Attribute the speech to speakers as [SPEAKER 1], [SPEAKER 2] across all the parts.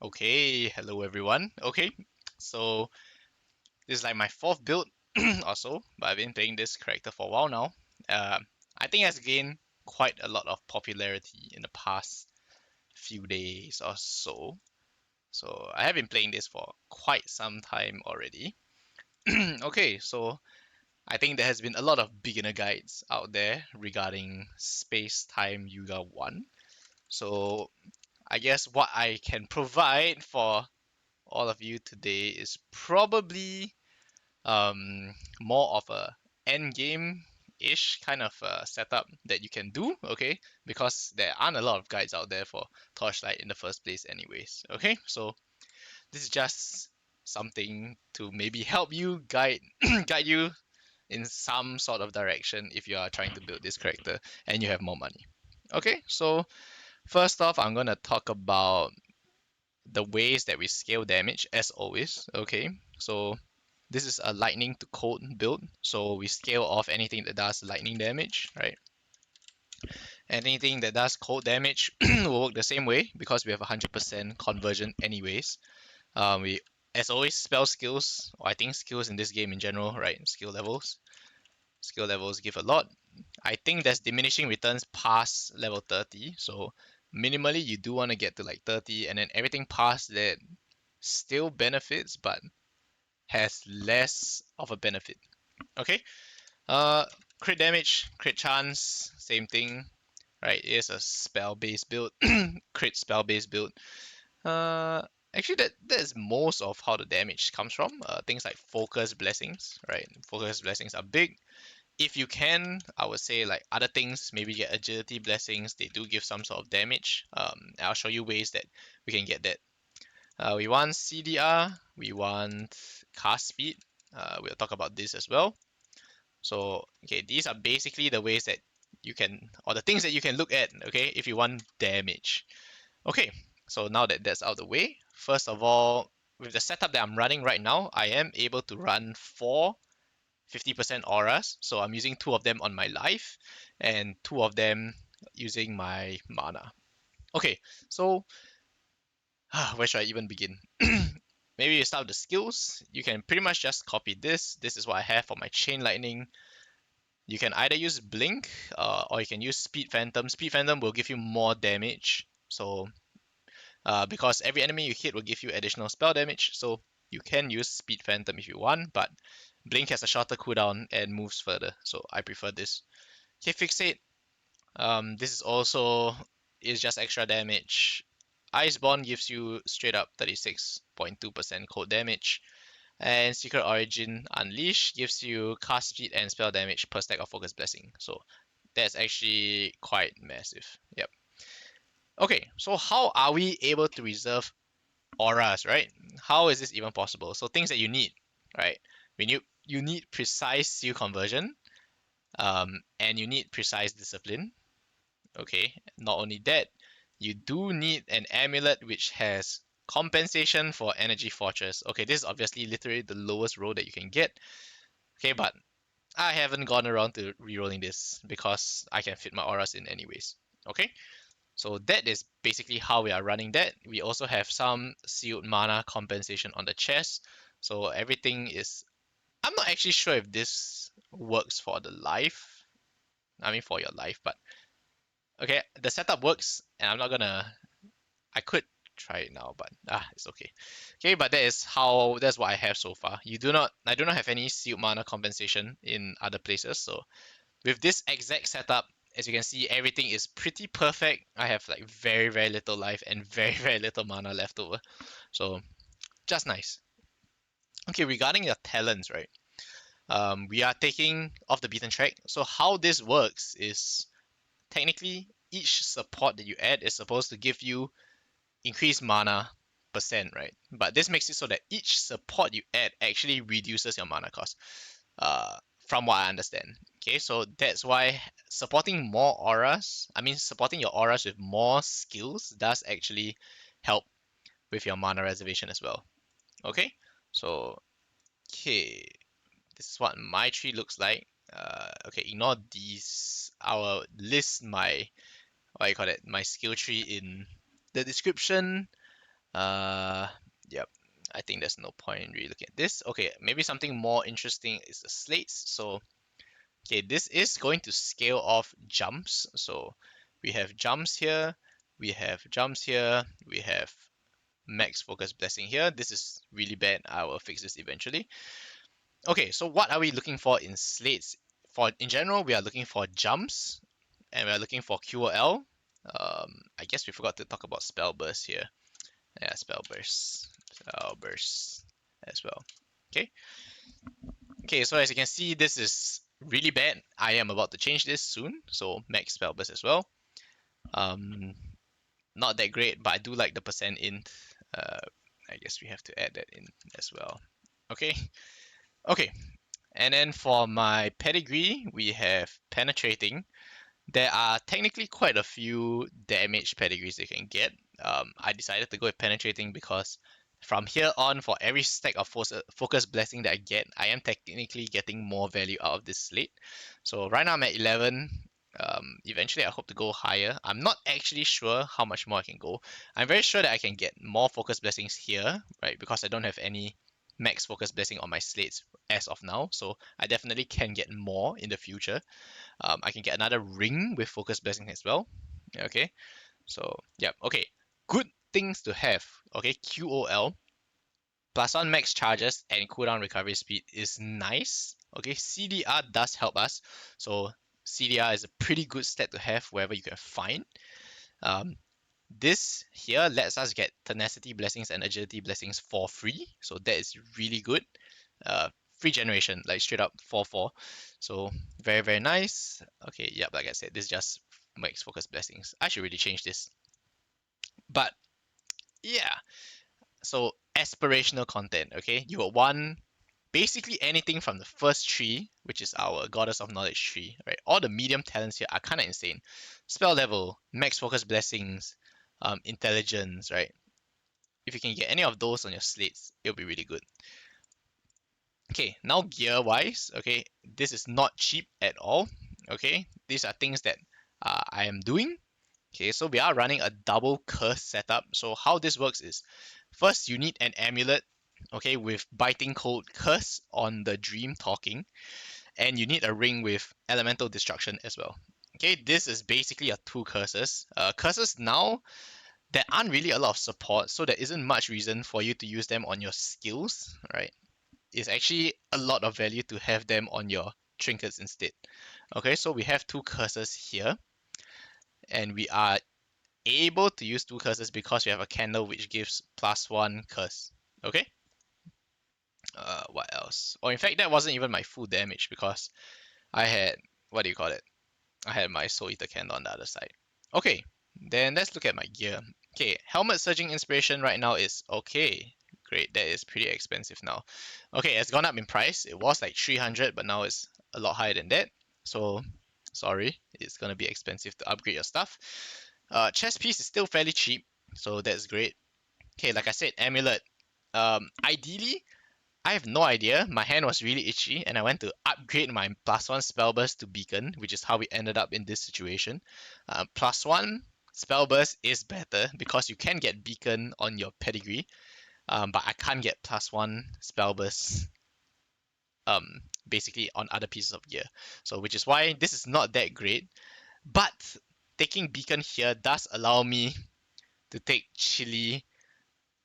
[SPEAKER 1] Okay, hello everyone. Okay, so this is like my fourth build or so, but I've been playing this character for a while now. I think it has gained quite a lot of popularity in the past few days or so. So I have been playing this for quite some time already. Okay, so I think there has been a lot of beginner guides out there regarding Space-Time Yuga 1. So I guess what I can provide for all of you today is probably more of a end game ish kind of setup that you can do, okay? Because there aren't a lot of guides out there for Torchlight in the first place, anyways, okay? So this is just something to maybe help you guide you in some sort of direction if you are trying to build this character and you have more money. Okay, so first off, I'm gonna talk about the ways that we scale damage as always. Okay, so this is a lightning to cold build, so we scale off anything that does lightning damage, right? Anything that does cold damage will work the same way because we have 100% conversion anyways. We, as always, spell skills, or I think skills in this game in general, right? Skill levels. Skill levels give a lot. I think there's diminishing returns past level 30, so minimally you do want to get to like 30, and then everything past that still benefits, but has less of a benefit. Okay. Uh, Crit damage, crit chance, same thing, right? It is a spell-based build, crit spell-based build. Uh, Actually, that is most of how the damage comes from. Things like focus blessings, right? Focus blessings are big. If you can, I would say like other things, maybe get agility blessings. They do give some sort of damage. I'll show you ways that we can get that. We want CDR, we want cast speed. We'll talk about this as well. So, okay, these are basically the ways that you can, or the things that you can look at, okay, if you want damage. Okay, so now that that's out of the way, first of all, with the setup that I'm running right now, I am able to run 4 50% auras. So I'm using 2 of them on my life and 2 of them using my mana. Okay, so where should I even begin? Maybe you start with the skills. You can pretty much just copy this. This is what I have for my Chain Lightning. You can either use Blink or you can use Speed Phantom. Speed Phantom will give you more damage. So because every enemy you hit will give you additional spell damage. So you can use Speed Phantom if you want, but Blink has a shorter cooldown and moves further. So I prefer this. Okay, Fixate. This is also is just extra damage. Iceborne gives you straight up 36.2% cold damage. And Secret Origin Unleash gives you cast speed and spell damage per stack of Focus Blessing. So that's actually quite massive. Yep. Okay, so how are we able to reserve auras, right? How is this even possible? So things that you need, right? You need precise seal conversion, and you need precise discipline. Okay, not only that, you do need an amulet which has compensation for energy fortress. Okay, this is obviously literally the lowest roll that you can get. Okay, but I haven't gone around to rerolling this because I can fit my auras in anyways. Okay, so that is basically how we are running that. We also have some sealed mana compensation on the chest. So everything is. I'm not actually sure if this works for the life. I mean, for your life, but okay, the setup works, and I'm not gonna. I could try it now, but it's okay. Okay, but that's what I have so far. I do not have any sealed mana compensation in other places. So with this exact setup, as you can see, everything is pretty perfect. I have like very very little life and very very little mana left over. So just nice. Okay, regarding your talents, right? We are taking off the beaten track. So how this works is technically each support that you add is supposed to give you increased mana percent, right? But this makes it so that each support you add actually reduces your mana cost, from what I understand. Okay, so that's why supporting more auras, I mean supporting your auras with more skills does actually help with your mana reservation as well. Okay, so okay, this is what my tree looks like. Okay, ignore these. I will list my what you call it, my skill tree in the description, yep, I think there's no point in really looking at this. Okay, maybe something more interesting is the slates. So, okay, this is going to scale off jumps. So we have jumps here, we have jumps here, we have max focus blessing here. This is really bad. I will fix this eventually. Okay, so what are we looking for in slates? In general, we are looking for jumps and we are looking for QOL. I guess we forgot to talk about spell burst here. Yeah, spell burst as well. Okay. Okay, so as you can see, this is really bad. I am about to change this soon, so max spell burst as well. Not that great, but I do like the percent int. I guess we have to add that in as well. Okay. Okay. And then for my pedigree, we have penetrating. There are technically quite a few damage pedigrees you can get. I decided to go with penetrating because from here on, for every stack of focus blessing that I get, I am technically getting more value out of this slate. So right now I'm at 11. Eventually I hope to go higher. I'm not actually sure how much more I can go. I'm very sure that I can get more focus blessings here, right? Because I don't have any max focus blessing on my slates as of now. So I definitely can get more in the future. I can get another ring with focus blessing as well. Okay, so yeah, okay. Good things to have. Okay, QOL +1 max charges and cooldown recovery speed is nice. Okay, CDR does help us. So CDR is a pretty good stat to have wherever you can find. This here lets us get tenacity blessings and agility blessings for free. So that is really good. Free generation, like straight up 4/4. So very, very nice. Okay, yep, like I said, this just makes focus blessings. I should really change this. But yeah, so aspirational content, okay? You got one, basically anything from the first tree, which is our Goddess of Knowledge tree, right? All the medium talents here are kind of insane. Spell level, max focus blessings, intelligence, right? If you can get any of those on your slates, it'll be really good. Okay, now gear wise, okay, this is not cheap at all. Okay, these are things that I am doing. Okay, so we are running a double curse setup. So how this works is, first you need an amulet, okay, with biting cold curse on the dream talking, and you need a ring with elemental destruction as well. Okay, this is basically a 2 curses. Curses now, there aren't really a lot of support, so there isn't much reason for you to use them on your skills, right? It's actually a lot of value to have them on your trinkets instead. Okay, so we have 2 curses here, and we are able to use 2 curses because we have a candle which gives +1 curse. Okay. What else? Or in fact, that wasn't even my full damage because I had, what do you call it? I had my Soul Eater candle on the other side. Okay, then let's look at my gear. Okay, helmet surging inspiration right now is okay. Great, that is pretty expensive now. Okay, it's gone up in price. It was like 300, but now it's a lot higher than that. So, sorry, it's gonna be expensive to upgrade your stuff. Chest piece is still fairly cheap, so that's great. Okay, like I said, amulet. Ideally, I have no idea. My hand was really itchy, and I went to upgrade my +1 spell burst to beacon, which is how we ended up in this situation. +1 spell burst is better because you can get beacon on your pedigree, but I can't get +1 spell burst basically on other pieces of gear. So which is why this is not that great. But taking beacon here does allow me to take chili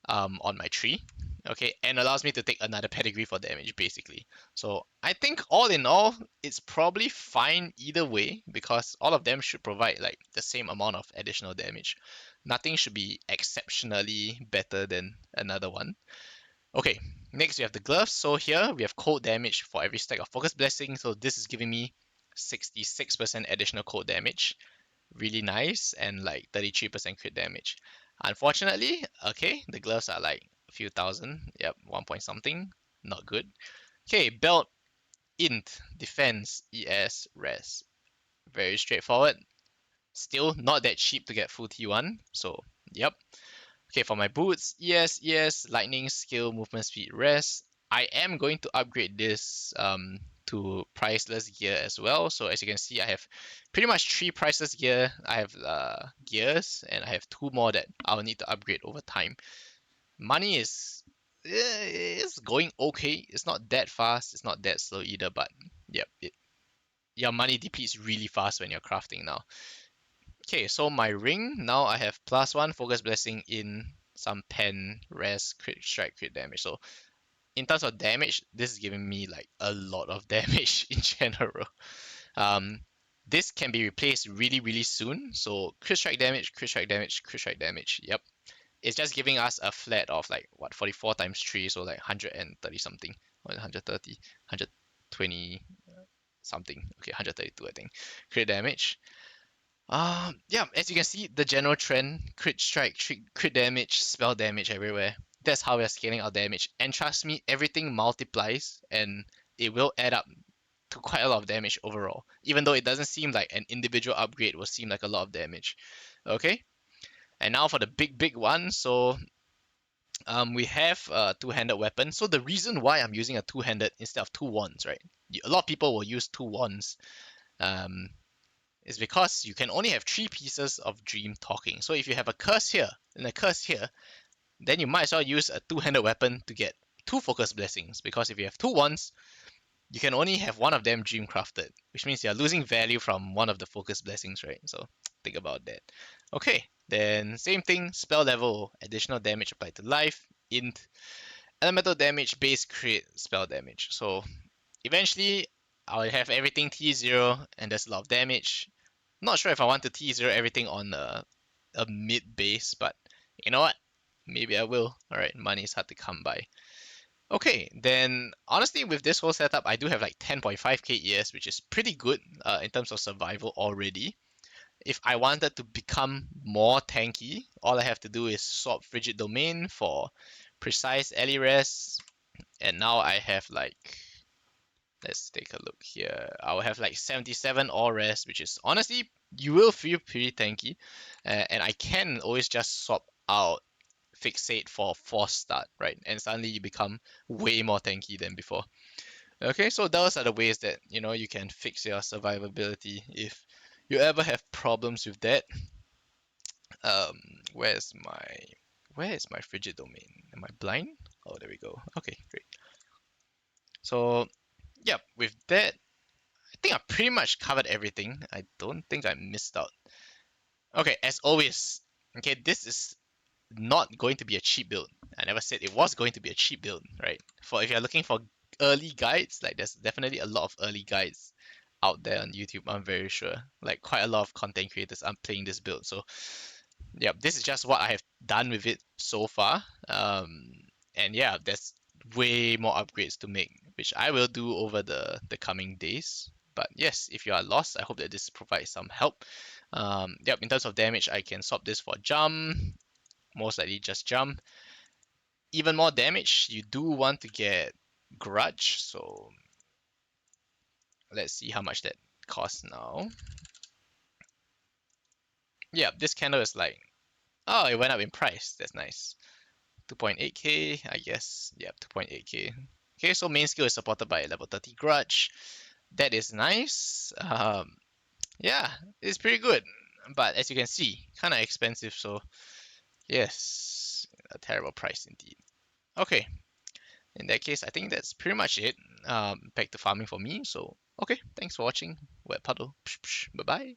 [SPEAKER 1] on my tree, okay, and allows me to take another pedigree for damage basically. So I think all in all, it's probably fine either way because all of them should provide like the same amount of additional damage. Nothing should be exceptionally better than another one. Okay, next we have the gloves. So here we have cold damage for every stack of focus blessing. So this is giving me 66% additional cold damage. Really nice, and like 33% crit damage. Unfortunately, okay, the gloves are like a few thousand. Yep, 1 point something. Not good. Okay, belt, int, defense, ES, res. Very straightforward. Still not that cheap to get full T1. So, yep. Okay, for my boots, ES, lightning, skill, movement speed, res. I am going to upgrade this to priceless gear as well. So as you can see, I have pretty much 3 priceless gear. I have gears, and I have 2 more that I'll need to upgrade over time. Money is going okay. It's not that fast. It's not that slow either. But yep, your money depletes really fast when you're crafting now. Okay, so my ring, now I have +1 focus blessing in some pen, res, crit strike, crit damage. So in terms of damage, this is giving me like a lot of damage in general. Um, this can be replaced really, really soon. So crit strike damage, crit strike damage, crit strike damage. Yep. It's just giving us a flat of like what 44 times 3, so like 130 something, or 130, 120 something. Okay, 132 I think. Crit damage. Yeah, as you can see, the general trend, crit strike, crit damage, spell damage everywhere. That's how we're scaling our damage. And trust me, everything multiplies and it will add up to quite a lot of damage overall. Even though it doesn't seem like an individual upgrade will seem like a lot of damage. Okay? And now for the big one. So we have a two-handed weapon. So the reason why I'm using a two-handed instead of 2 wands, right? A lot of people will use 2 wands. Um, is because you can only have 3 pieces of dream talking. So if you have a curse here and a curse here, then you might as well use a two-handed weapon to get 2 focus blessings. Because if you have 2 wands, you can only have one of them dream crafted, which means you're losing value from one of the focus blessings, right? So think about that. Okay, then same thing, spell level, additional damage applied to life, int, elemental damage, base crit, spell damage. So eventually, I'll have everything T0 and there's a lot of damage. Not sure if I want to T0 everything on a mid base, but you know what? Maybe I will. Alright, money is hard to come by. Okay, then honestly with this whole setup, I do have like 10.5k ES, which is pretty good in terms of survival already. If I wanted to become more tanky, all I have to do is swap Frigid Domain for Precise Ally Res, and now I have like, let's take a look here. I'll have like 77 all rest, which is honestly, you will feel pretty tanky. And I can always just swap out Fixate for Force Start, right? And suddenly you become way more tanky than before. Okay, so those are the ways that, you know, you can fix your survivability if you ever have problems with that. Um, where's my where is my Frigid Domain? Am I blind? Oh, there we go. Okay, great. So, yeah, with that, I think I pretty much covered everything. I don't think I missed out. Okay, as always, okay, this is not going to be a cheap build. I never said it was going to be a cheap build, right? For if you're looking for early guides, like there's definitely a lot of early guides out there on YouTube, I'm very sure. Like quite a lot of content creators are playing this build. So yeah, this is just what I have done with it so far. And yeah, there's way more upgrades to make, which I will do over the coming days. But yes, if you are lost, I hope that this provides some help. Yep, in terms of damage, I can swap this for jump, most likely just jump. Even more damage, you do want to get grudge, so let's see how much that costs now. Yeah, this candle is like, oh, it went up in price. That's nice. 2.8k, I guess. Yeah, 2.8k. Okay, so main skill is supported by level 30 grudge. That is nice. Yeah, it's pretty good. But as you can see, kind of expensive. So yes, a terrible price indeed. Okay, in that case, I think that's pretty much it. Back to farming for me. So okay, thanks for watching. Wet Puddle. Bye bye.